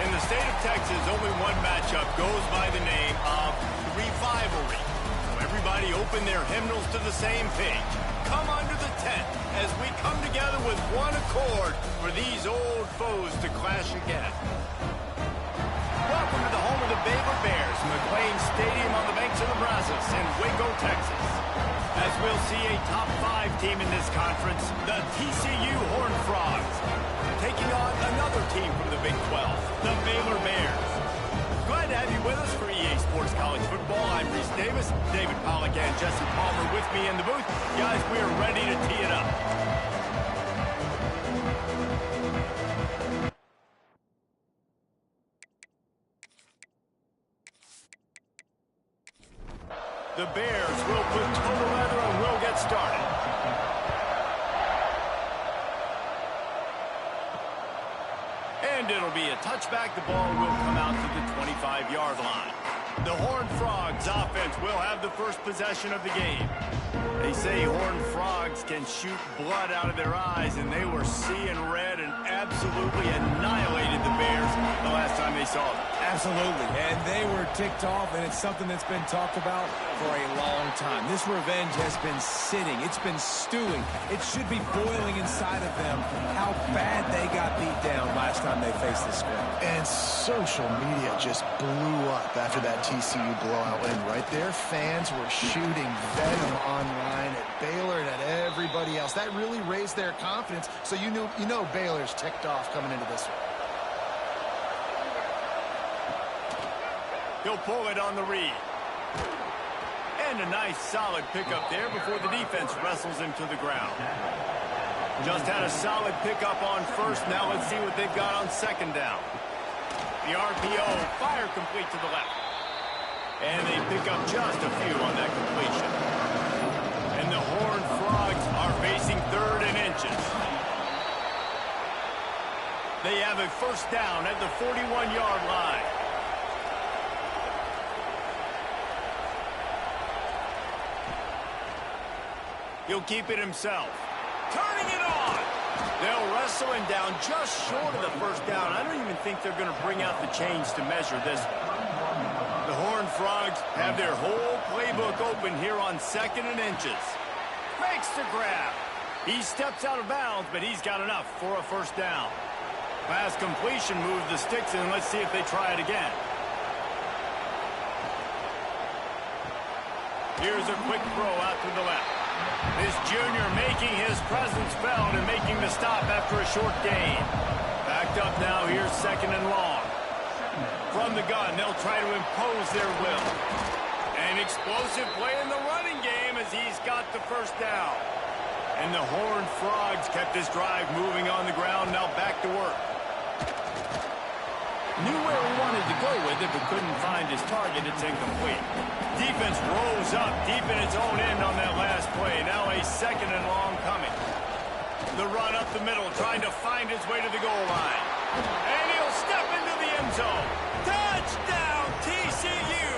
In the state of Texas, only one matchup goes by the name of Revivalry. So everybody open their hymnals to the same page. Come under the tent as we come together with one accord for these old foes to clash again. Welcome to the home of the Baylor Bears, McLean Stadium on the banks of the Brazos in Waco, Texas. As we'll see a top 5 team in this conference, the TCU Horned Frogs, taking on another team from the Big 12, the Baylor Bears. Glad to have you with us for EA Sports College Football. I'm Reese Davis, David Pollack and Jesse Palmer with me in the booth. Guys, we are ready to tee it up. The Bears will put total leather and we'll get started. And it'll be a touchback. The ball will come out to the 25-yard line. The Horned Frogs offense will have the first possession of the game. They say Horned Frogs can shoot blood out of their eyes, and they were seeing red and absolutely annihilated the Bears the last time they saw them. Absolutely, and they were ticked off, and it's something that's been talked about for a long time. This revenge has been sitting. It's been stewing. It should be boiling inside of them how bad they got beat down last time they faced this squad. And social media just blew up after that TCU blowout win. Right there, fans were shooting venom online at Baylor and at everybody else. That really raised their confidence, so you know Baylor's ticked off coming into this one. He'll pull it on the read. And a nice solid pickup there before the defense wrestles him to the ground. Just had a solid pickup on first. Now let's see what they've got on second down. The RPO, fire complete to the left. And they pick up just a few on that completion. And the Horned Frogs are facing 3rd and inches. They have a first down at the 41-yard line. He'll keep it himself. Turning it on. They'll wrestle him down just short of the first down. I don't even think they're going to bring out the chains to measure this one. The Horned Frogs have their whole playbook open here on 2nd and inches. Makes the grab. He steps out of bounds, but he's got enough for a first down. Pass completion moves the sticks in. Let's see if they try it again. Here's a quick throw out to the left. This junior making his presence felt and making the stop after a short gain. Backed up now, here's 2nd and long. From the gun, they'll try to impose their will. An explosive play in the running game as he's got the first down. And the Horned Frogs kept this drive moving on the ground, now back to work. Knew where he wanted to go with it, but couldn't find his target. It's incomplete. Defense rolls up deep in its own end on that last play. Now a 2nd and long coming. The run up the middle, trying to find his way to the goal line. And he'll step into the end zone. Touchdown, TCU!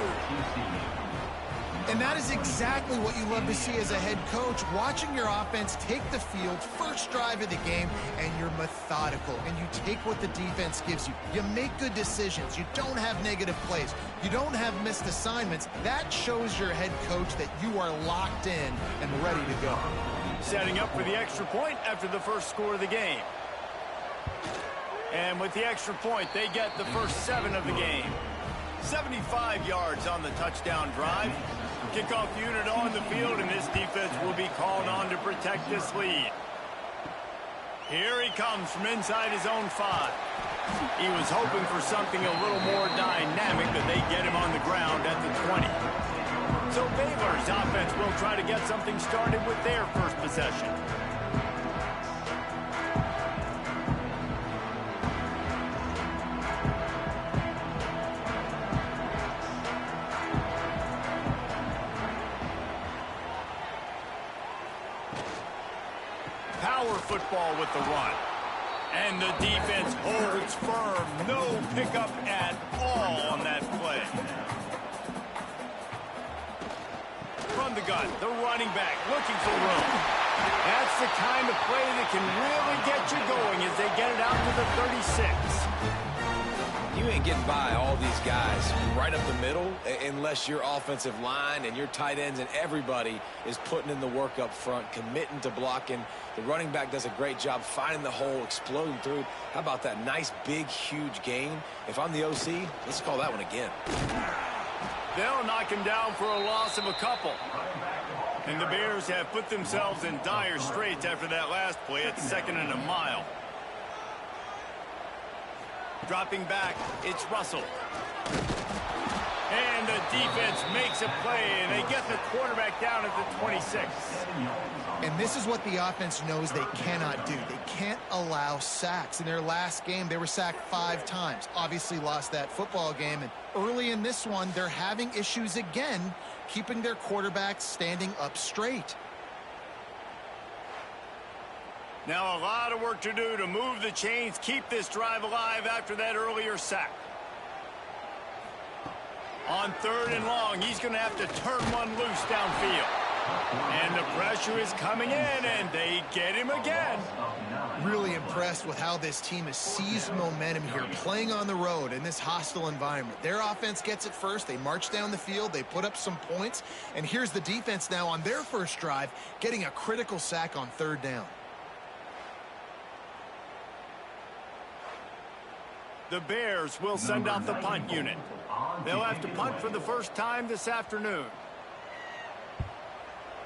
And that is exactly what you love to see as a head coach, watching your offense take the field, first drive of the game, and you're methodical, and you take what the defense gives you. You make good decisions. You don't have negative plays. You don't have missed assignments. That shows your head coach that you are locked in and ready to go. Setting up for the extra point after the first score of the game. And with the extra point, they get the first 7 of the game. 75 yards on the touchdown drive. Kickoff unit on the field, and this defense will be called on to protect this lead. Here he comes from inside his own 5. He was hoping for something a little more dynamic, but they get him on the ground at the 20. So Baylor's offense will try to get something started with their first possession. Power football with the run. And the defense holds firm. No pickup at all on that play. From the gun, the running back looking for room. That's the kind of play that can really get you going as they get it out to the 36. He You ain't getting by all these guys right up the middle unless your offensive line and your tight ends and everybody is putting in the work up front, committing to blocking. The running back does a great job finding the hole, exploding through. How about that nice, big, huge gain? If I'm the OC, let's call that one again. They'll knock him down for a loss of a couple. And the Bears have put themselves in dire straits after that last play at 2nd and a mile. Dropping back, it's Russell. And the defense makes a play, and they get the quarterback down at the 26. And this is what the offense knows they cannot do. They can't allow sacks. In their last game, they were sacked 5 times. Obviously lost that football game. And early in this one, they're having issues again, keeping their quarterback standing up straight. Now a lot of work to do to move the chains, keep this drive alive after that earlier sack. On 3rd and long, he's going to have to turn one loose downfield. And the pressure is coming in, and they get him again. Really impressed with how this team has seized momentum here, playing on the road in this hostile environment. Their offense gets it first. They march down the field. They put up some points. And here's the defense now on their first drive, getting a critical sack on 3rd down. The Bears will send out the punt unit. They'll have to punt for the first time this afternoon.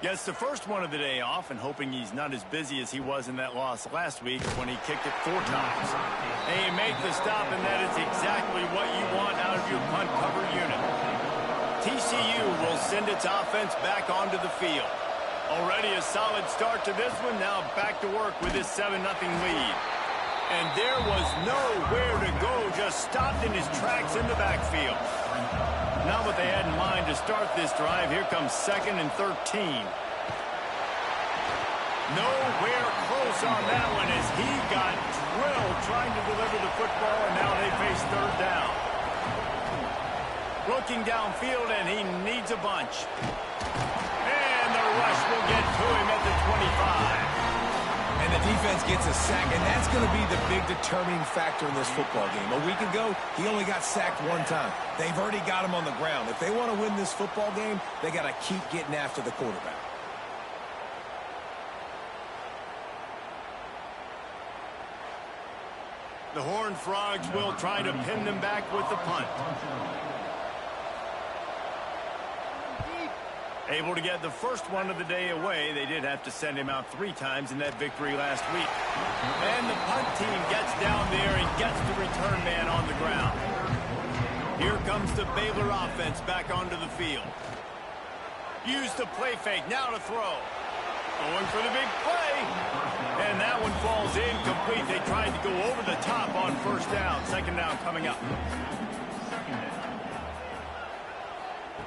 Gets the first one of the day off, and hoping he's not as busy as he was in that loss last week when he kicked it 4 times. They make the stop, and that is exactly what you want out of your punt cover unit. TCU will send its offense back onto the field. Already a solid start to this one. Now back to work with this 7-0 lead. And there was nowhere to go, just stopped in his tracks in the backfield. Not what they had in mind to start this drive. Here comes 2nd and 13. Nowhere close on that one as he got drilled trying to deliver the football, and now they face 3rd down. Looking downfield, and he needs a bunch. And the rush will get to him at the 25. And the defense gets a sack, and that's going to be the big determining factor in this football game. A week ago, he only got sacked 1 time. They've already got him on the ground. If they want to win this football game, they got to keep getting after the quarterback. The Horned Frogs will try to pin them back with the punt. Able to get the first one of the day away. They did have to send him out 3 times in that victory last week. And the punt team gets down there and gets the return man on the ground. Here comes the Baylor offense back onto the field. Use the play fake, now to throw. Going for the big play. And that one falls incomplete. They tried to go over the top on 1st down. 2nd down coming up.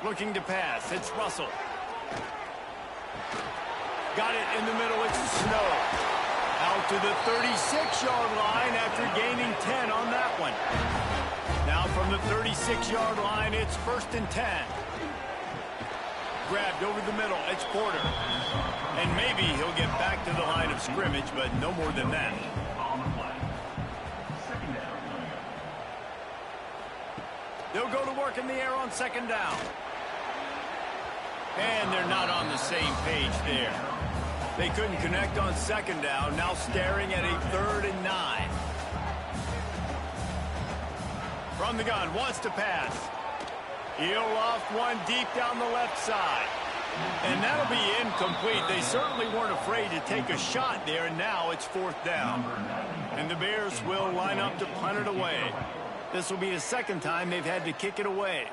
Looking to pass, it's Russell. Got it in the middle, it's Snow. Out to the 36-yard line after gaining 10 on that one. Now from the 36-yard line, it's 1st and 10. Grabbed over the middle, it's Porter. And maybe he'll get back to the line of scrimmage, but no more than that. They'll go to work in the air on 2nd down. And they're not on the same page there. They couldn't connect on 2nd down, now staring at a 3rd and 9. From the gun, wants to pass. He'll loft one deep down the left side. And that'll be incomplete. They certainly weren't afraid to take a shot there, and now it's 4th down. And the Bears will line up to punt it away. This will be the 2nd time they've had to kick it away.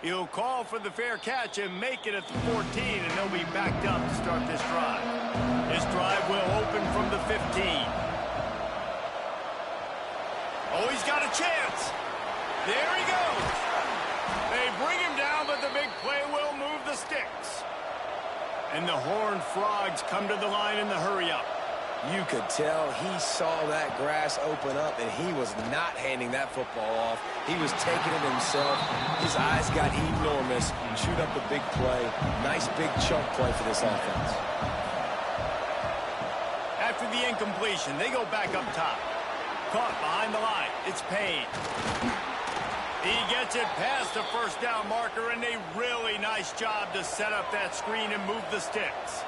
He'll call for the fair catch and make it at the 14, and they'll be backed up to start this drive. This drive will open from the 15. Oh, he's got a chance. There he goes. They bring him down, but the big play will move the sticks. And the Horned Frogs come to the line in the hurry-up. You could tell he saw that grass open up, and he was not handing that football off. He was taking it himself. His eyes got enormous. Shoot up the big play. Nice big chunk play for this offense. After the incompletion, they go back up top. Caught behind the line. It's Payne. He gets it past the first down marker, and a really nice job to set up that screen and move the sticks.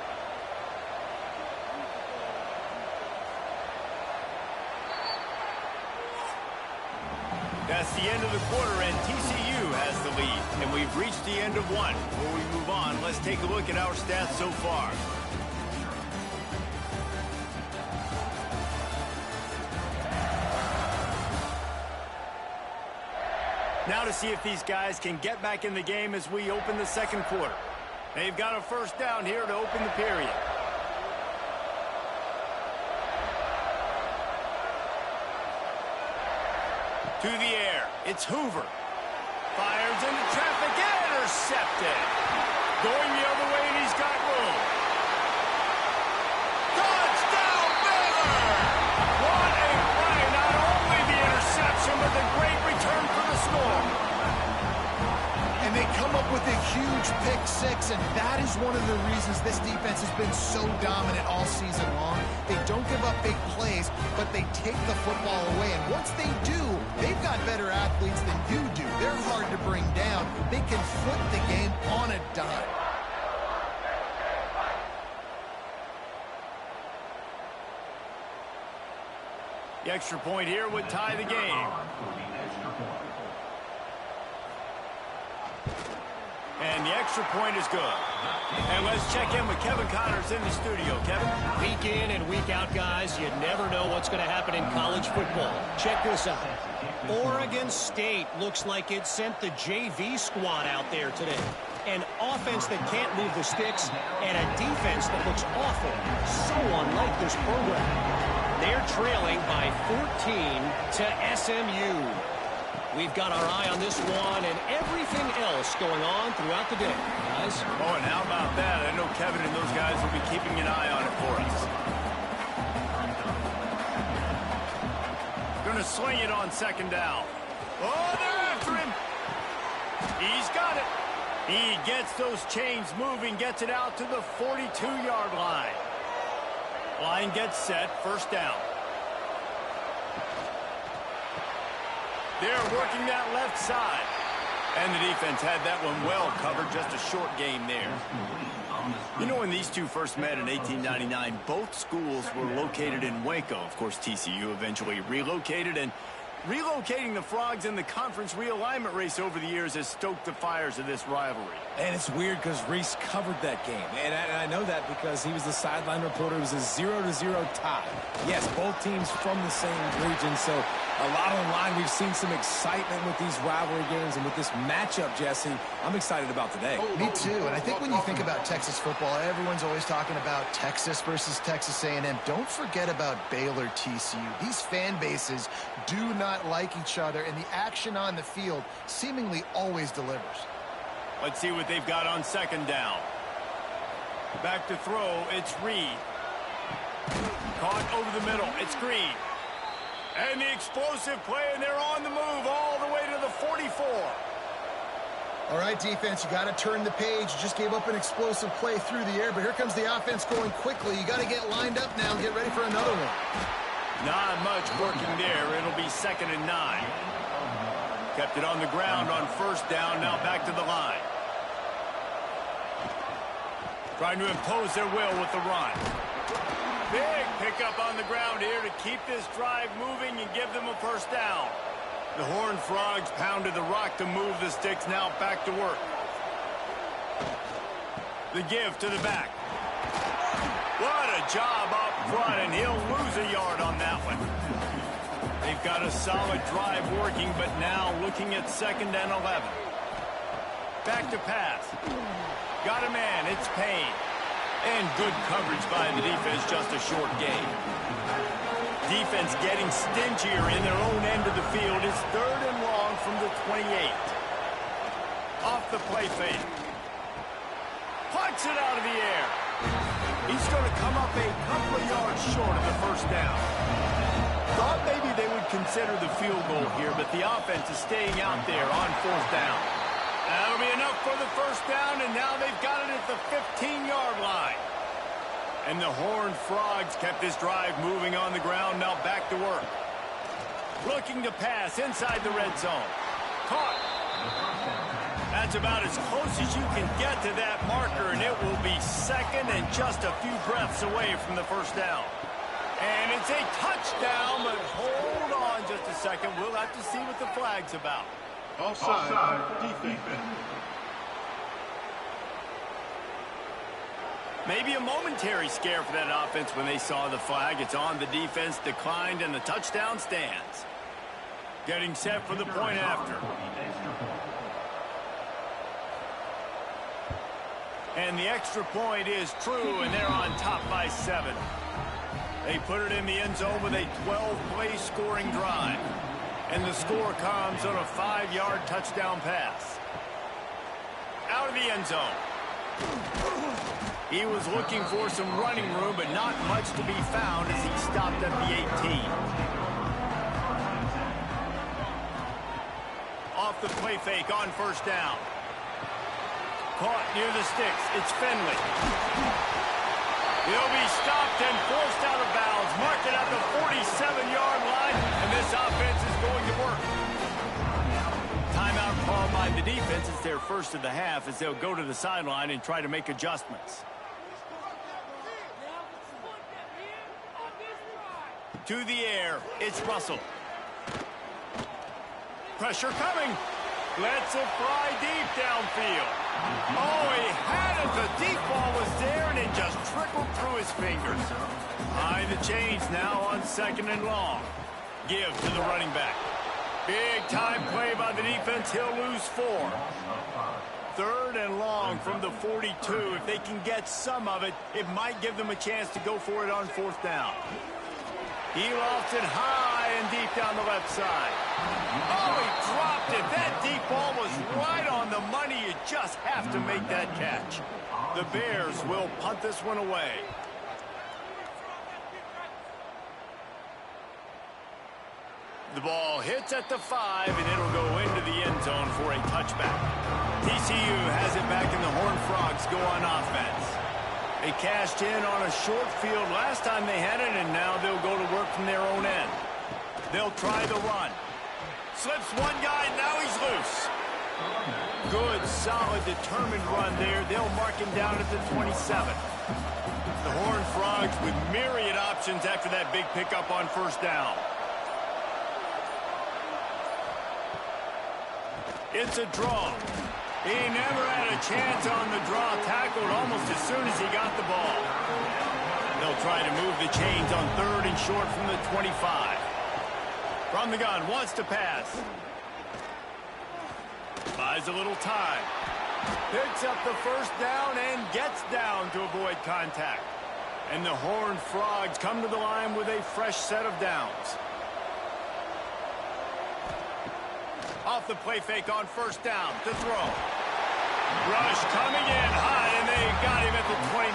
That's the end of the quarter, and TCU has the lead. And we've reached the end of one. Before we move on, let's take a look at our stats so far. Now to see if these guys can get back in the game as we open the second quarter. They've got a first down here to open the period. To the air, it's Hoover. Fires into traffic, intercepted. Going the other way, and he's got room. Touchdown, Baylor! What a play! Not only the interception, but the great return for the score. And they come up with a huge pick six, and that is one of the reasons this defense has been so dominant all season long. They don't give up big plays, but they take the football away. And once they do, they've got better athletes than you do. They're hard to bring down. They can flip the game on a dime. The extra point here would tie the game. And the extra point is good. And let's check in with Kevin Connors in the studio. Kevin? Week in and week out, guys, you never know what's going to happen in college football. Check this out. Oregon State looks like it sent the JV squad out there today. An offense that can't move the sticks and a defense that looks awful. So unlike this program. They're trailing by 14 to SMU. We've got our eye on this one and everything else going on throughout the day, guys. Oh, and how about that? I know Kevin and those guys will be keeping an eye on it for us. Going to swing it on second down. Oh, they're after him. He's got it. He gets those chains moving, gets it out to the 42-yard line. Line gets set, first down. They're working that left side. And the defense had that one well covered, just a short gain there. You know, when these two first met in 1899, both schools were located in Waco. Of course, TCU eventually relocated, and relocating the Frogs in the conference realignment race over the years has stoked the fires of this rivalry. And it's weird because Reese covered that game. And I know that because he was the sideline reporter. It was a 0-0 tie. Yes, both teams from the same region. So a lot on the line. We've seen some excitement with these rivalry games. And with this matchup, Jesse, I'm excited about today. Me too. And I think when you think about Texas football, everyone's always talking about Texas versus Texas A&M. Don't forget about Baylor TCU. These fan bases do not like each other, and the action on the field seemingly always delivers. Let's see what they've got on second down. Back to throw, it's Reed. Caught over the middle, it's Green. And the explosive play, and they're on the move all the way to the 44. All right, defense, you got to turn the page. You just gave up an explosive play through the air, but here comes the offense going quickly. You got to get lined up now and get ready for another one. Not much working there. It'll be 2nd and 9. Kept it on the ground on first down, now back to the line. Trying to impose their will with the run. Big pickup on the ground here to keep this drive moving and give them a first down. The Horned Frogs pounded the rock to move the sticks, now back to work. The give to the back. What a job up front, and he'll lose a yard on that one. They've got a solid drive working, but now looking at 2nd and 11. Back to pass. Got a man, it's Payne. And good coverage by the defense, just a short gain. Defense getting stingier in their own end of the field. It's 3rd and long from the 28. Off the play fake. Puts it out of the air. He's going to come up a couple of yards short of the first down. Thought maybe they would consider the field goal here, but the offense is staying out there on 4th down. That'll be enough for the first down, and now they've got it at the 15-yard line. And the Horned Frogs kept this drive moving on the ground, now back to work. Looking to pass inside the red zone. Caught. That's about as close as you can get to that marker, and it will be second and just a few breaths away from the first down. And it's a touchdown, but hold on just a second. We'll have to see what the flag's about. Offside, defense. Maybe a momentary scare for that offense when they saw the flag. It's on, the defense declined, and the touchdown stands. Getting set for the point after. And the extra point is true, and they're on top by 7. They put it in the end zone with a 12-play scoring drive. And the score comes on a 5-yard touchdown pass. Out of the end zone. He was looking for some running room, but not much to be found as he stopped at the 18. Off the play fake on first down. Caught near the sticks. It's Finley. He'll be stopped and forced out of bounds. Marked it at the 47-yard line, and this offense is going to work. Timeout called by the defense. It's their first of the half as they'll go to the sideline and try to make adjustments. To the air, it's Russell. Pressure coming. Lets it fly deep downfield. Oh, he had it. The deep ball was there, and it just trickled through his fingers. Behind the chains now on second and long. Give to the running back. Big time play by the defense. He'll lose 4. Third and long from the 42. If they can get some of it, it might give them a chance to go for it on fourth down. He lofts it high and deep down the left side. Oh, he dropped it. That deep ball was right on the money. You just have to make that catch. The Bears will punt this one away. The ball hits at the 5, and it'll go into the end zone for a touchback. TCU has it back, and the Horned Frogs go on offense. They cashed in on a short field last time they had it, and now they'll go to work from their own end. They'll try the run. Slips one guy, now he's loose. Good, solid, determined run there. They'll mark him down at the 27. The Horned Frogs with myriad options after that big pickup on first down. It's a draw. He never had a chance on the draw. Tackled almost as soon as he got the ball. They'll try to move the chains on third and short from the 25. From the gun, wants to pass. Buys a little time. Picks up the first down and gets down to avoid contact. And the Horned Frogs come to the line with a fresh set of downs. Off the play fake on first down to throw. Rush coming in high, and they got him at the 29.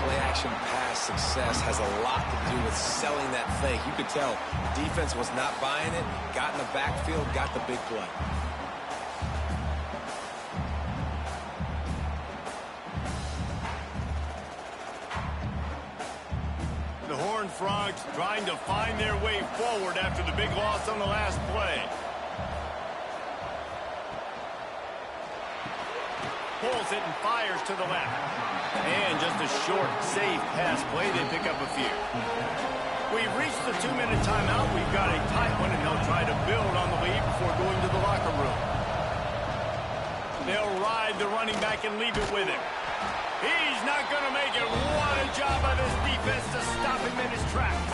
Play action pass success has a lot to do with selling that fake. You could tell defense was not buying it, got in the backfield, got the big play. The Horned Frogs trying to find their way forward after the big loss on the last play. Pulls it and fires to the left. And just a short, safe pass play. They pick up a few. We've reached the 2-minute timeout. We've got a tight one, and they'll try to build on the lead before going to the locker room. They'll ride the running back and leave it with him. He's not going to make it. What a job by this defense to stop him in his tracks.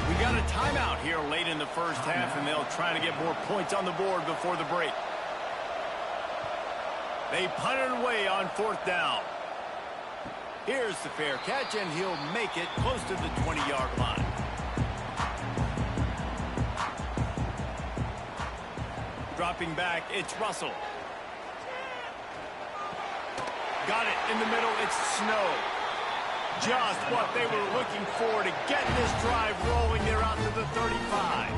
We got a timeout here late in the first half, and they'll try to get more points on the board before the break. They punt it away on fourth down. Here's the fair catch, and he'll make it close to the 20-yard line. Dropping back, it's Russell. Got it in the middle, it's Snow. Just what they were looking for to get this drive rolling. They're out to the 35.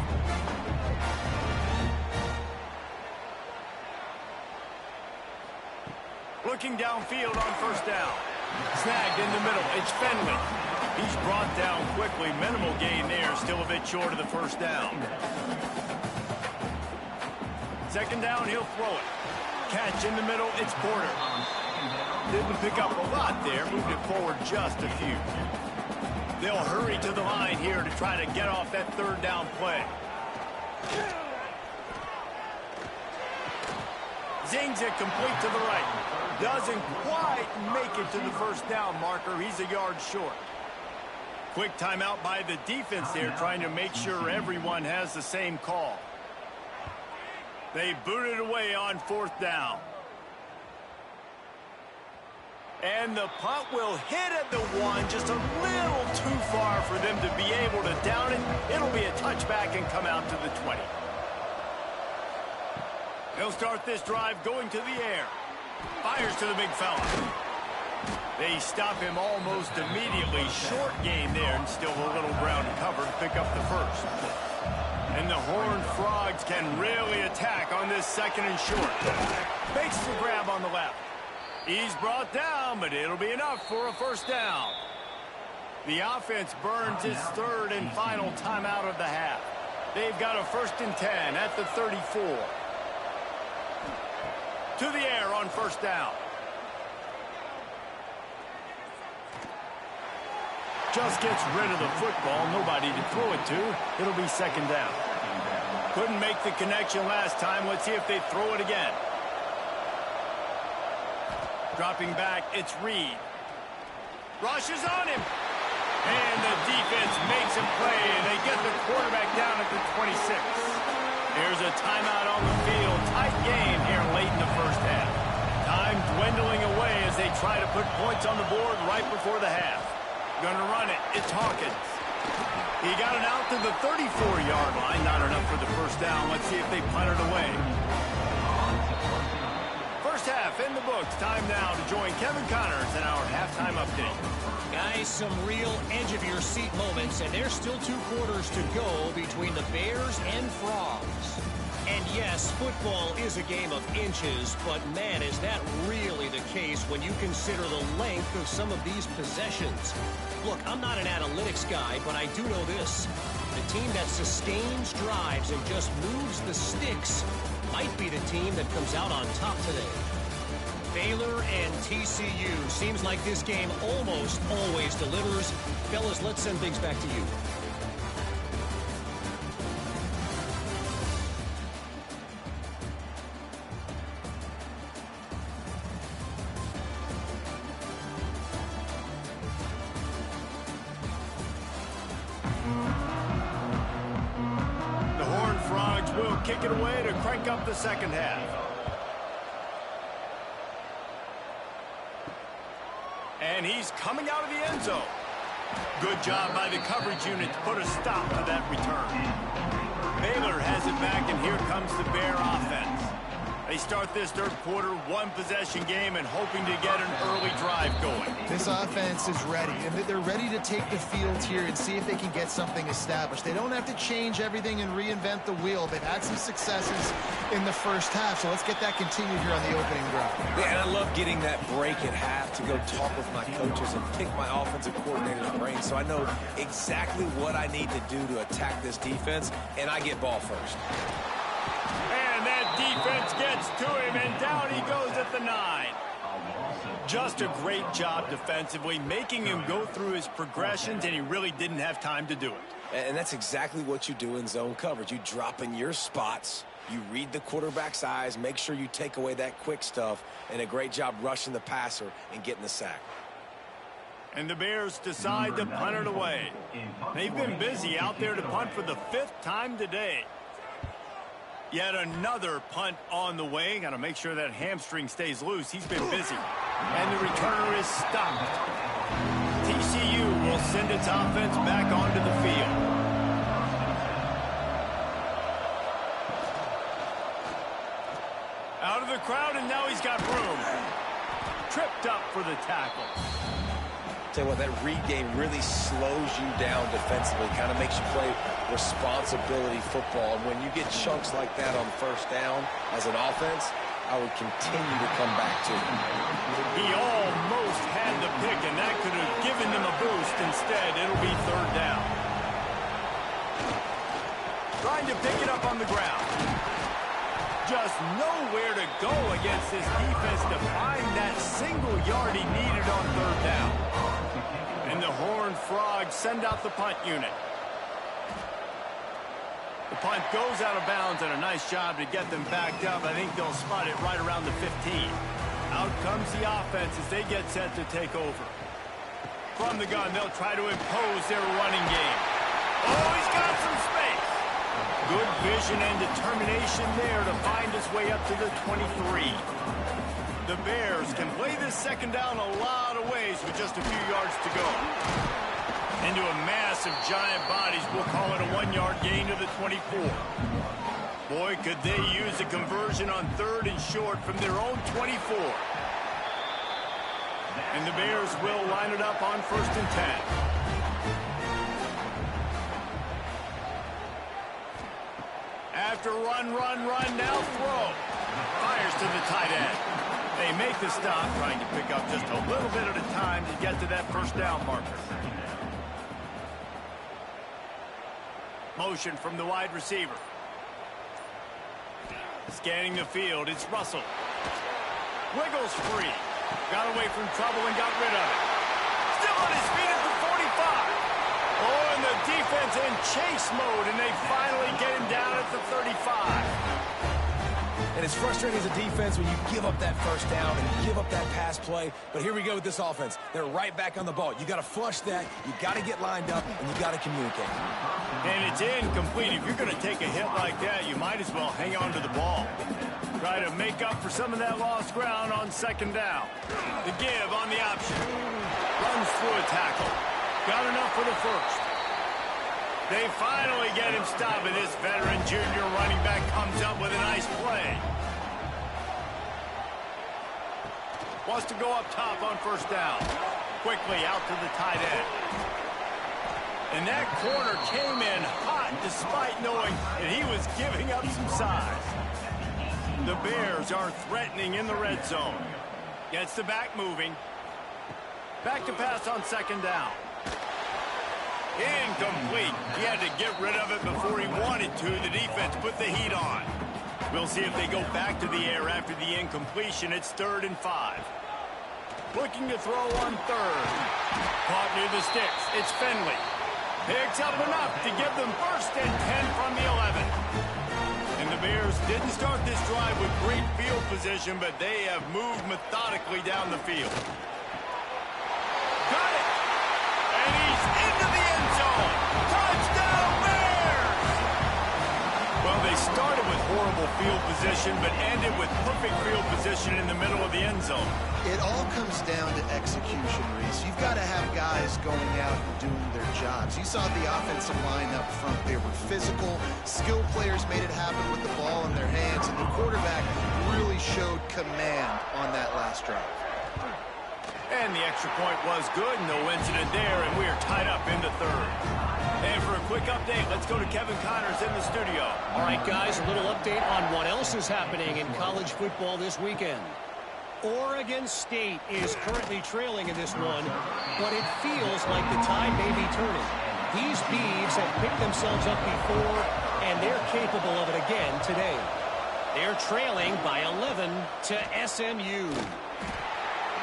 Looking downfield on first down. Snagged in the middle. It's Finley. He's brought down quickly. Minimal gain there. Still a bit short of the first down. Second down, he'll throw it. Catch in the middle, it's Porter. Didn't pick up a lot there. Moved it forward just a few. They'll hurry to the line here to try to get off that third down play. Zings it complete to the right. Doesn't quite make it to the first down marker. He's a yard short. Quick timeout by the defense there, trying to make sure everyone has the same call. They boot it away on fourth down. And the punt will hit at the 1, just a little too far for them to be able to down it. It'll be a touchback and come out to the 20. He'll start this drive going to the air. Fires to the big fella. They stop him almost immediately. Short gain there, and still a little ground to cover to pick up the first. And the Horned Frogs can really attack on this second and short. Makes the grab on the left. He's brought down, but it'll be enough for a first down. The offense burns its third and final timeout of the half. They've got a 1st and 10 at the 34. To the air on first down. Just gets rid of the football. Nobody to throw it to. It'll be second down. Couldn't make the connection last time. Let's see if they throw it again. Dropping back, it's Reed. Rushes on him. And the defense makes him play, and they get the quarterback down at the 26. Here's a timeout on the field. Tight game here late in the first half. Time dwindling away as they try to put points on the board right before the half. Gonna run it. It's Hawkins. He got it out to the 34-yard line. Not enough for the first down. Let's see if they punt it away. First half in the books. Time now to join Kevin Connors in our halftime update. Guys, some real edge-of-your-seat moments, and there's still 2 quarters to go between the Bears and Frogs. And yes, football is a game of inches, but man, is that really the case when you consider the length of some of these possessions. Look, I'm not an analytics guy, but I do know this. The team that sustains drives and just moves the sticks might be the team that comes out on top today. Baylor and TCU. Seems like this game almost always delivers. Fellas, let's send things back to you. The Horned Frogs will kick it away to crank up the second half. And he's coming out of the end zone. Good job by the coverage unit to put a stop to that return. Baylor has it back, and here comes the Bear offense. They start this third quarter, 1-possession game, and hoping to get an early drive going. This offense is ready, and they're ready to take the field here and see if they can get something established. They don't have to change everything and reinvent the wheel. They've had some successes in the first half, so let's get that continued here on the opening drive. Yeah, and I love getting that break at half to go talk with my coaches and pick my offensive coordinator's brain, so I know exactly what I need to do to attack this defense, and I get ball first. And that defense gets to him, and down he goes at the 9. Just a great job defensively, making him go through his progressions, and he really didn't have time to do it. And that's exactly what you do in zone coverage. You drop in your spots, you read the quarterback's eyes, make sure you take away that quick stuff, and a great job rushing the passer and getting the sack. And the Bears decide to punt it away. They've been busy out there to punt for the 5th time today. Yet another punt on the way. Got to make sure that hamstring stays loose. He's been busy. And the returner is stopped. TCU will send its offense back onto the field. Out of the crowd, and now he's got room. Tripped up for the tackle. Tell you what, that read game really slows you down defensively, kind of makes you play responsibility football. And when you get chunks like that on first down as an offense, I would continue to come back to. He almost had the pick, and that could have given them a boost. Instead, it'll be third down. Trying to pick it up on the ground. Just nowhere to go against this defense to find that single yard he needed on third down. And the Horned Frogs send out the punt unit. The punt goes out of bounds, and a nice job to get them backed up. I think they'll spot it right around the 15. Out comes the offense as they get set to take over. From the gun, they'll try to impose their running game. Oh, he's got some space. Good vision and determination there to find his way up to the 23. The Bears can play this second down a lot of ways with just a few yards to go. Into a mass of giant bodies, we'll call it a 1-yard gain to the 24. Boy, could they use a conversion on third and short from their own 24. And the Bears will line it up on 1st and 10. After run, now throw. Fires to the tight end. They make the stop, trying to pick up just a little bit at a time to get to that first down marker. Motion from the wide receiver. Scanning the field, it's Russell. Wiggles free. Got away from trouble and got rid of it. Still on his feet at the 45. Oh, and the defense in chase mode, and they finally get him down at the 35. And it's frustrating as a defense when you give up that first down and you give up that pass play. But here we go with this offense. They're right back on the ball. You got to flush that. You got to get lined up, and you got to communicate. And it's incomplete. If you're going to take a hit like that, you might as well hang on to the ball. Try to make up for some of that lost ground on second down. The give on the option. Runs through a tackle. Got enough for the first. They finally get him stopped, and this veteran junior running back comes up with a nice play. Wants to go up top on first down. Quickly out to the tight end. And that corner came in hot despite knowing that he was giving up some size. The Bears are threatening in the red zone. Gets the back moving. Back to pass on second down. Incomplete. He had to get rid of it before he wanted to. The defense put the heat on. We'll see if they go back to the air after the incompletion. It's 3rd and 5. Looking to throw on third. Caught near the sticks. It's Finley. Picks up enough to give them 1st and 10 from the 11. And the Bears didn't start this drive with great field position, but they have moved methodically down the field. Got it! And he's into the end zone! Touchdown, Bears! Well, they started with horrible field position, but ended with perfect field position in the middle of the end zone. It all comes down to execution, Reese. You've got to have guys going out and doing their jobs. You saw the offensive line up front. They were physical. Skilled players made it happen with the ball in their hands, and the quarterback really showed command on that last drive. And the extra point was good. No incident there, and we are tied up into third. And for a quick update, let's go to Kevin Connors in the studio. All right, guys, a little update on what else is happening in college football this weekend. Oregon State is currently trailing in this one, but it feels like the tide may be turning. These Beavs have picked themselves up before, and they're capable of it again today. They're trailing by 11 to SMU.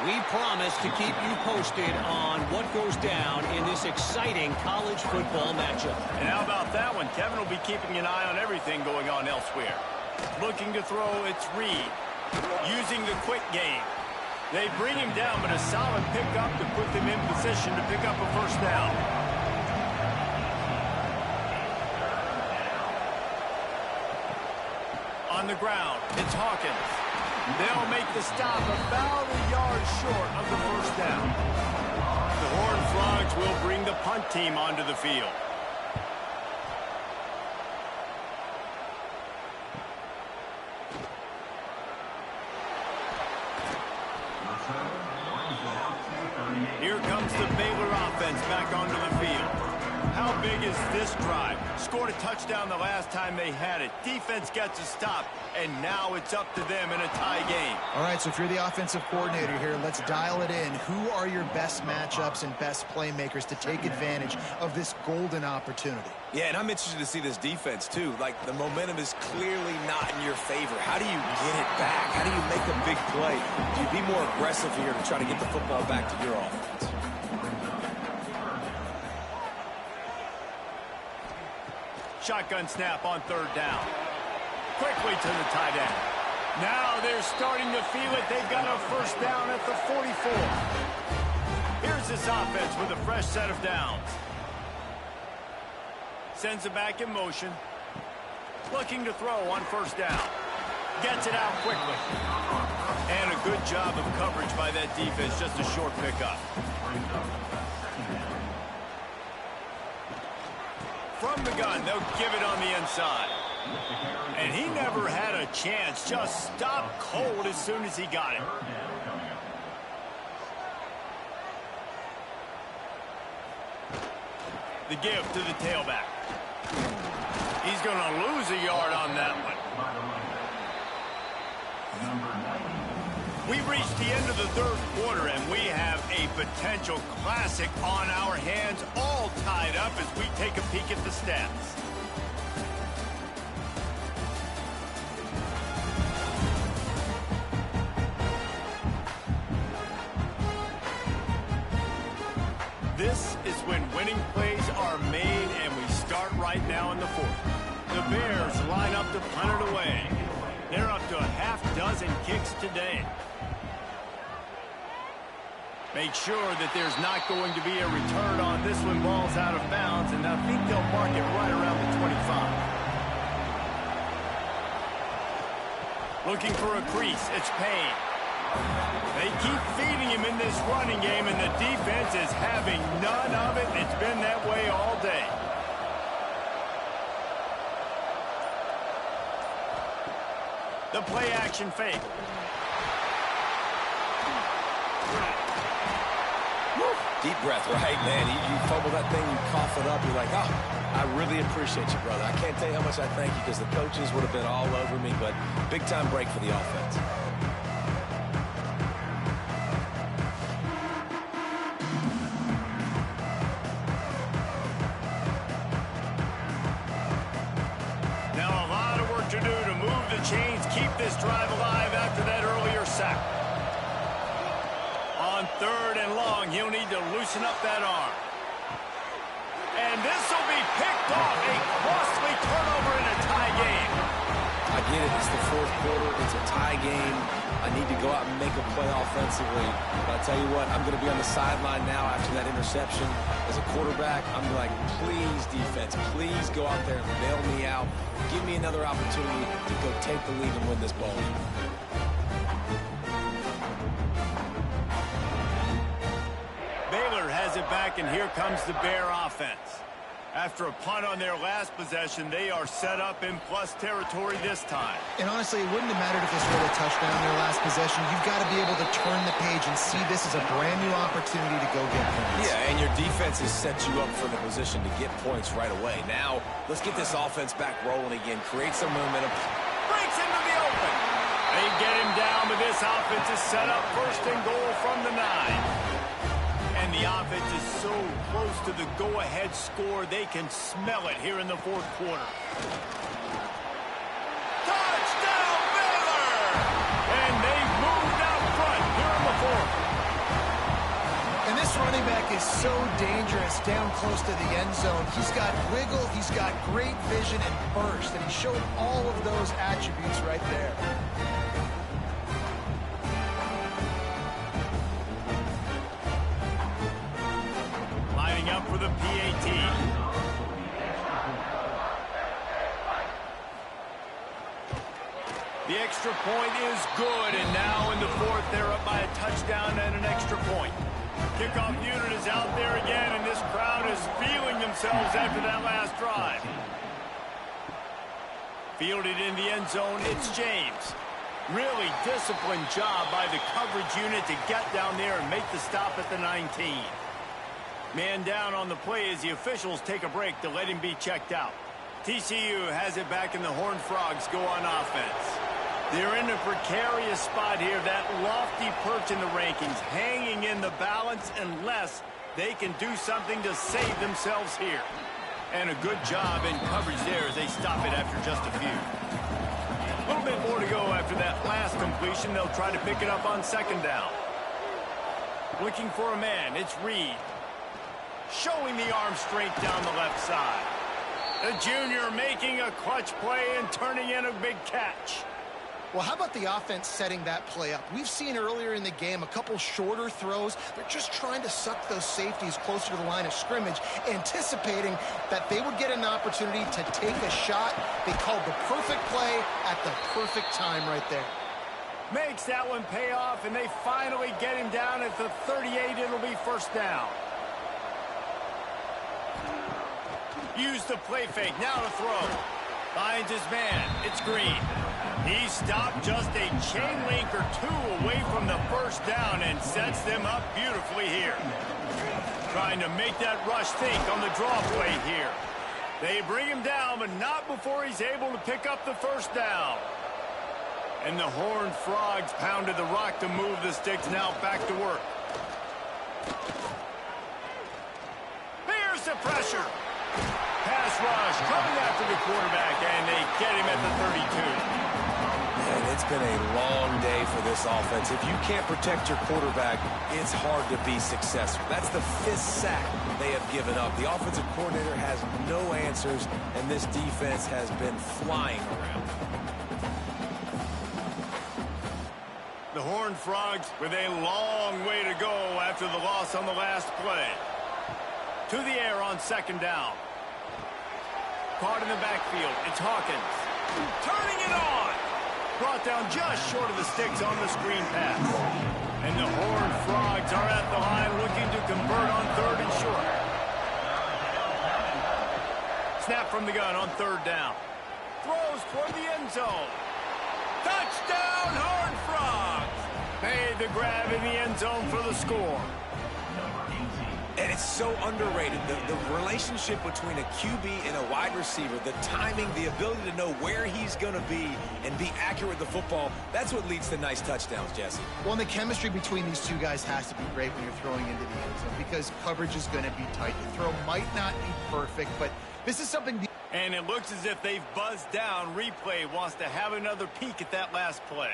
We promise to keep you posted on what goes down in this exciting college football matchup. And how about that one? Kevin will be keeping an eye on everything going on elsewhere. Looking to throw, it's Reed. Using the quick game. They bring him down, but a solid pickup to put them in position to pick up a first down. On the ground, it's Hawkins. They'll make the stop about a yard short of the first down. The Horned Frogs will bring the punt team onto the field. Here comes the Baylor offense back onto the field. How How big is this drive? Scored a touchdown the last time they had it. Defense gets a stop, and now it's up to them in a tie game. All right, so if you're the offensive coordinator here, let's dial it in. Who are your best matchups and best playmakers to take advantage of this golden opportunity? Yeah, and I'm interested to see this defense, too. Like, the momentum is clearly not in your favor. How do you get it back? How do you make a big play? Do you be more aggressive here to try to get the football back to your offense? Shotgun snap on third down. Quickly to the tight end. Now they're starting to feel it. They've got a first down at the 44. Here's this offense with a fresh set of downs. Sends it back in motion. Looking to throw on first down. Gets it out quickly. And a good job of coverage by that defense. Just a short pickup. From the gun, they'll give it on the inside. And he never had a chance. Just stopped cold as soon as he got it. The give to the tailback. He's going to lose a yard on that one. We've reached the end of the third quarter, and we have a potential classic on our hands, all tied up as we take a peek at the stats. This is when winning plays are made, and we start right now in the fourth. The Bears line up to punt it away. They're up to a half dozen kicks today. Make sure that there's not going to be a return on this one. Ball's out of bounds, and I think they'll mark it right around the 25. Looking for a crease. It's Payne. They keep feeding him in this running game, and the defense is having none of it. It's been that way all day. The play action fake. Deep breath, right, man? You fumble that thing, you cough it up, you're like, oh, I really appreciate you, brother. I can't tell you how much I thank you because the coaches would have been all over me, but big-time break for the offense. Now a lot of work to do to move the chains, keep this drive alive after that earlier sack. On third and long, he'll need to loosen up that arm. And this will be picked off. A costly turnover in a tie game. I get it. It's the fourth quarter. It's a tie game. I need to go out and make a play offensively. But I tell you what, I'm going to be on the sideline now after that interception. As a quarterback, I'm like, please, defense, please go out there and bail me out. Give me another opportunity to go take the lead and win this ball game. Baylor has it back, and here comes the Bear offense. After a punt on their last possession, they are set up in plus territory this time. And honestly, it wouldn't have mattered if they scored a touchdown on their last possession. You've got to be able to turn the page and see this as a brand new opportunity to go get points. Yeah, and your defense has set you up for the position to get points right away. Now, let's get this offense back rolling again. Create some momentum. Breaks into the open. They get him down, but this offense is set up first and goal from the 9. And the offense is so close to the go-ahead score, they can smell it here in the fourth quarter. Touchdown, Baylor! And they've moved out front here in the fourth. And this running back is so dangerous down close to the end zone. He's got wiggle, he's got great vision and burst, and he showed all of those attributes right there. Up for the PAT. The extra point is good, and now in the fourth, they're up by a touchdown and an extra point. Kickoff unit is out there again, and this crowd is feeling themselves after that last drive. Fielded in the end zone, it's James. Really disciplined job by the coverage unit to get down there and make the stop at the 19. Man down on the play as the officials take a break to let him be checked out. TCU has it back, and the Horned Frogs go on offense. They're in a precarious spot here, that lofty perch in the rankings, hanging in the balance unless they can do something to save themselves here. And a good job in coverage there as they stop it after just a few. A little bit more to go after that last completion. They'll try to pick it up on second down. Looking for a man, it's Reed. Showing the arm strength down the left side. The junior making a clutch play and turning in a big catch. Well, how about the offense setting that play up? We've seen earlier in the game a couple shorter throws. They're just trying to suck those safeties closer to the line of scrimmage, anticipating that they would get an opportunity to take a shot. They called the perfect play at the perfect time right there. Makes that one pay off, and they finally get him down at the 38. It'll be first down. Use the play fake. Now to throw. Finds his man. It's Green. He stopped just a chain link or two away from the first down and sets them up beautifully here. Trying to make that rush think on the draw play here. They bring him down, but not before he's able to pick up the first down. And the Horned Frogs pounded the rock to move the sticks. Now back to work. Here's the pressure. Pass rush coming after the quarterback, and they get him at the 32. And it's been a long day for this offense. If you can't protect your quarterback, it's hard to be successful. That's the 5th sack they have given up. The offensive coordinator has no answers, and this defense has been flying around. The Horned Frogs with a long way to go after the loss on the last play. To the air on second down. Caught in the backfield. It's Hawkins. Turning it on. Brought down just short of the sticks on the screen pass. And the Horned Frogs are at the line looking to convert on third and short. Snap from the gun on third down. Throws toward the end zone. Touchdown, Horned Frogs! Made the grab in the end zone for the score. And it's so underrated. The relationship between a QB and a wide receiver, the timing, the ability to know where he's going to be and be accurate with the football, that's what leads to nice touchdowns, Jesse. Well, and the chemistry between these two guys has to be great when you're throwing into the end zone because coverage is going to be tight. The throw might not be perfect, but this is something... And it looks as if they've buzzed down. Replay wants to have another peek at that last play.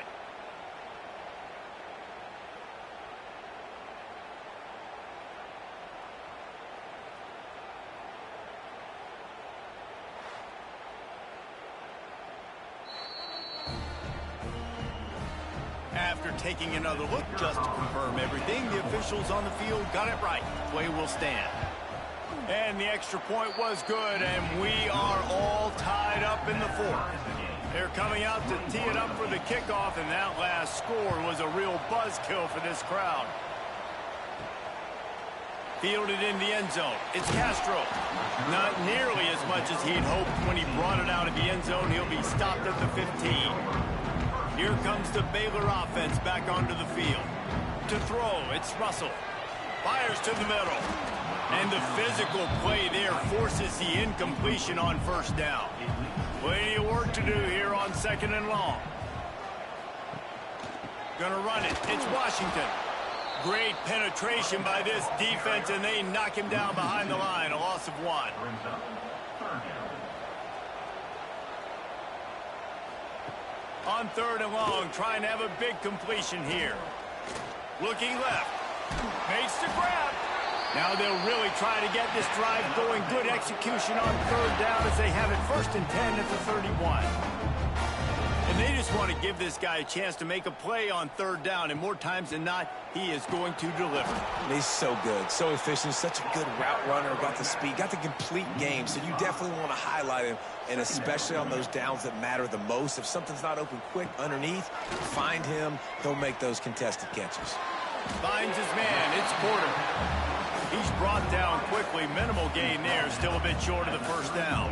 After taking another look just to confirm everything, the officials on the field got it right. Play will stand. And the extra point was good, and we are all tied up in the fourth. They're coming out to tee it up for the kickoff, and that last score was a real buzzkill for this crowd. Fielded in the end zone. It's Castro. Not nearly as much as he'd hoped when he brought it out of the end zone. He'll be stopped at the 15. Here comes the Baylor offense back onto the field. To throw, it's Russell. Fires to the middle. And the physical play there forces the incompletion on first down. Plenty of work to do here on second and long. Gonna run it. It's Washington. Great penetration by this defense, and they knock him down behind the line. A loss of 1. On third and long, trying to have a big completion here. Looking left. Makes the grab. Now they'll really try to get this drive going. Good execution on third down as they have it first and 10 at the 31. And they just want to give this guy a chance to make a play on third down. And more times than not, he is going to deliver. He's so good, so efficient, such a good route runner, got the speed, got the complete game. So you definitely want to highlight him, and especially on those downs that matter the most. If something's not open quick underneath, find him. He'll make those contested catches. Finds his man. It's Porter. He's brought down quickly. Minimal gain there. Still a bit short of the first down.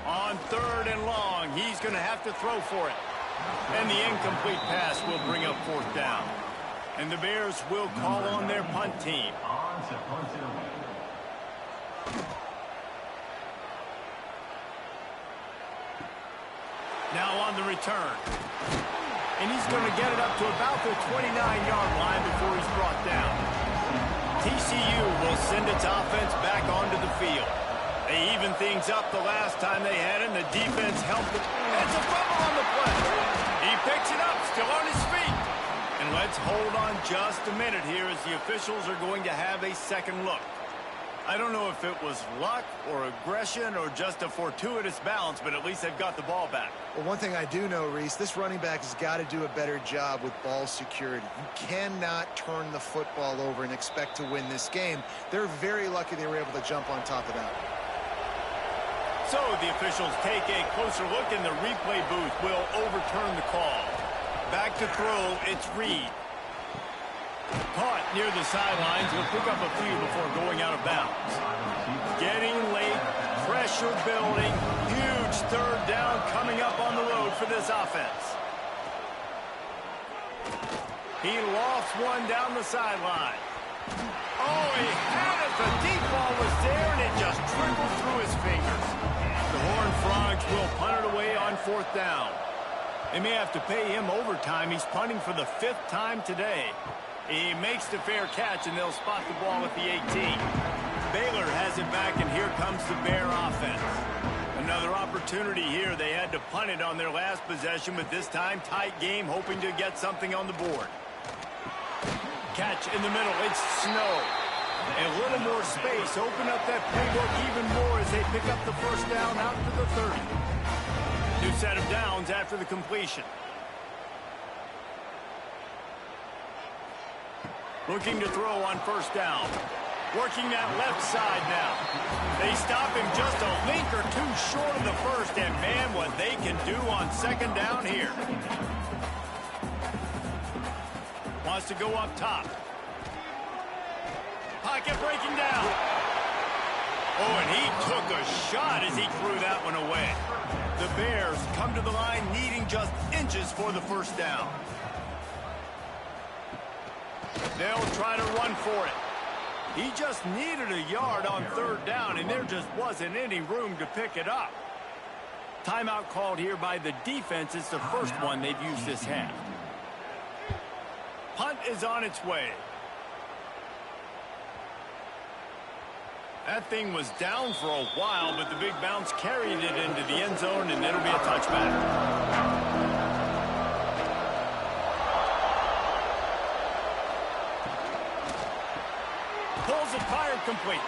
On third and long, he's going to have to throw for it. And the incomplete pass will bring up fourth down. And the Bears will call on their punt team. Now on the return. And he's going to get it up to about the 29-yard line before he's brought down. TCU will send its offense back onto the field. They evened things up the last time they had it, and the defense helped them. It's a fumble on the play. He picks it up, still on his feet. And let's hold on just a minute here as the officials are going to have a second look. I don't know if it was luck or aggression or just a fortuitous bounce, but at least they've got the ball back. Well, one thing I do know, Reese, this running back has got to do a better job with ball security. You cannot turn the football over and expect to win this game. They're very lucky they were able to jump on top of that. So the officials take a closer look, and the replay booth will overturn the call. Back to throw, it's Reed. Caught near the sidelines. He'll pick up a few before going out of bounds. Getting late, pressure building, huge third down coming up on the road for this offense. He lofts one down the sideline. Oh, he had it. The deep ball was there, and it just trickled through his fingers. The Horned Frogs will punt it away on fourth down. They may have to pay him overtime. He's punting for the 5th time today. He makes the fair catch, and they'll spot the ball at the 18. Baylor has it back, and here comes the Bear offense. Another opportunity here. They had to punt it on their last possession, but this time tight game, hoping to get something on the board. Catch in the middle. It's Snow. A little more space. Open up that playbook even more as they pick up the first down out to the 30. New set of downs after the completion. Looking to throw on first down. Working that left side now. They stop him just a link or two short of the first, and man, what they can do on second down here. Wants to go up top. Pocket breaking down. Oh, and he took a shot as he threw that one away. The Bears come to the line needing just inches for the first down. They'll try to run for it. He just needed a yard on third down, and there just wasn't any room to pick it up. Timeout called here by the defense. It's the first one they've used this half. Punt is on its way. That thing was down for a while, but the big bounce carried it into the end zone, and it'll be a touchback. Pulls it, fired, complete.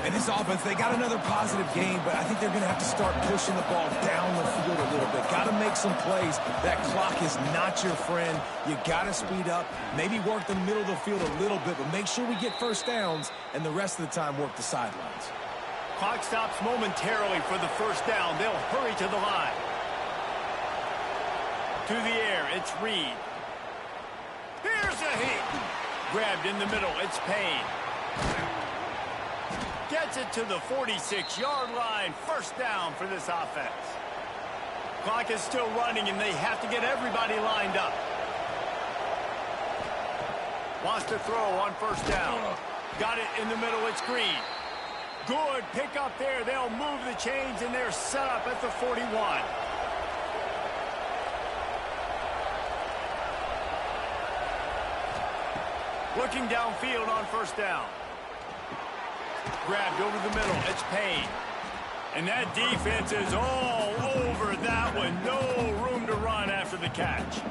And this offense, they got another positive game, but I think they're going to have to start pushing the ball down the field a little bit. Got to make some plays. That clock is not your friend. You got to speed up, maybe work the middle of the field a little bit, but make sure we get first downs, and the rest of the time work the sidelines. Clock stops momentarily for the first down. They'll hurry to the line. To the air, it's Reed. Here's a heat. Grabbed in the middle, it's Payne. Gets it to the 46-yard line. First down for this offense. Clock is still running, and they have to get everybody lined up. Wants to throw on first down. Got it in the middle, it's Green. Good pick up there. They'll move the chains, and they're set up at the 41. Looking downfield on first down. Grabbed over the middle. It's Payne. And that defense is all over that one. No room to run after the catch.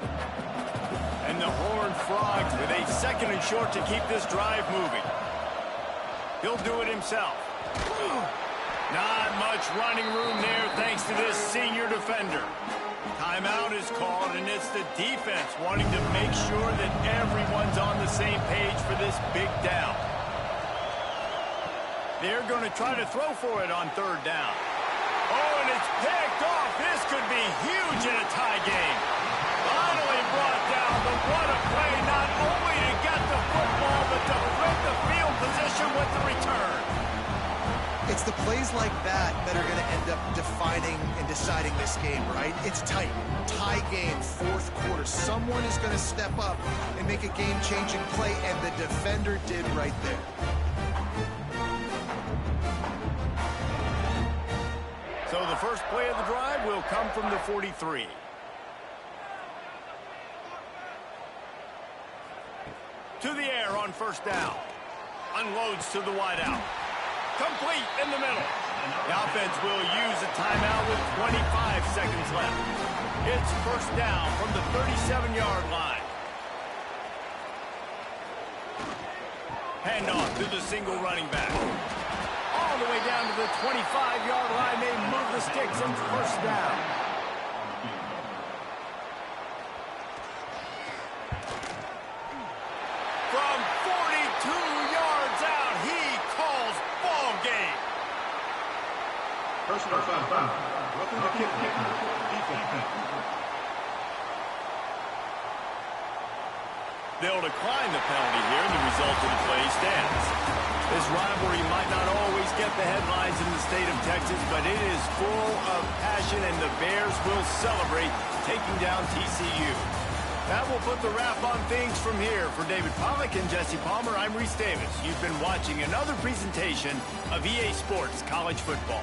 And the Horned Frogs with a second and short to keep this drive moving. He'll do it himself. Not much running room there thanks to this senior defender. Timeout is called, and it's the defense wanting to make sure that everyone's on the same page for this big down. They're going to try to throw for it on third down. Oh, and it's picked off. This could be huge in a tie game. Finally brought down, but what a play, not only to get the football, but to flip the field position with the return. It's the plays like that that are going to end up defining and deciding this game, right? It's tight. Tie game, fourth quarter. Someone is going to step up and make a game-changing play, and the defender did right there. So the first play of the drive will come from the 43. To the air on first down. Unloads to the wideout. Complete in the middle. The offense will use a timeout with 25 seconds left. It's first down from the 37-yard line. Handoff to the single running back. All the way down to the 25-yard line. They move the sticks and first down. From 42 yards out, he calls ball game. Personal foul. Roughing the kick. Defense. They'll decline the penalty here, and the result of the play stands. This rivalry might not always get the headlines in the state of Texas, but it is full of passion, and the Bears will celebrate taking down TCU. That will put the wrap on things from here. For David Pollack and Jesse Palmer, I'm Reese Davis. You've been watching another presentation of EA Sports College Football.